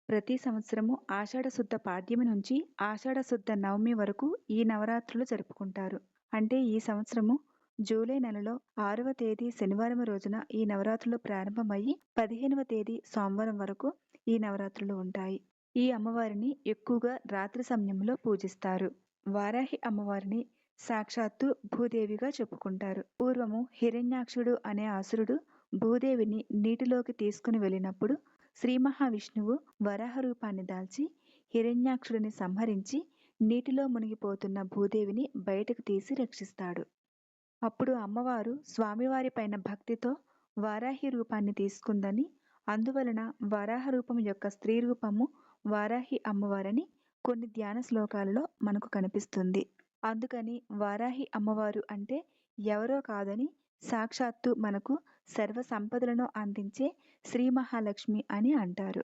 ప్రతి సంవత్సరము ఆషాఢశుద్ధ పాడ్యమి నుంచి ఆషాఢశుద్ధ నవమి వరకు ఈ నవరాత్రులు జరుపుకుంటారు. అంటే ఈ సంవత్సరము జూలై నెలలో 6వ తేదీ శనివారం రోజున ఈ నవరాత్రులు ప్రారంభమయ్యి 15వ తేదీ సోమవారం వరకు ఈ నవరాత్రులు ఉంటాయి. ఈ అమ్మవారిని ఎక్కువగా రాత్రి సమయంలో పూజిస్తారు. వారాహి అమ్మవారిని సాక్షాత్తు భూదేవిగా చెప్పుకుంటారు. పూర్వము హిరణ్యాక్షుడు అనే అసురుడు భూదేవిని నీటిలోకి తీసుకుని వెళ్ళినప్పుడు శ్రీ మహావిష్ణువు వరాహ రూపాన్ని దాల్చి హిరణ్యాక్షుడిని సంహరించి నీటిలో మునిగిపోతున్న భూదేవిని బయటకు తీసి రక్షిస్తాడు. అప్పుడు అమ్మవారు స్వామివారి పైన భక్తితో వారాహి రూపాన్ని తీసుకుందని, అందువలన వరాహ రూపం యొక్క స్త్రీ రూపము వారాహి అమ్మవారని కొన్ని ధ్యాన శ్లోకాలలో మనకు కనిపిస్తుంది. అందుకని వారాహి అమ్మవారు అంటే ఎవరో కాదని సాక్షాత్తు మనకు సర్వ సంపదలను అందించే శ్రీ మహాలక్ష్మి అని అంటారు.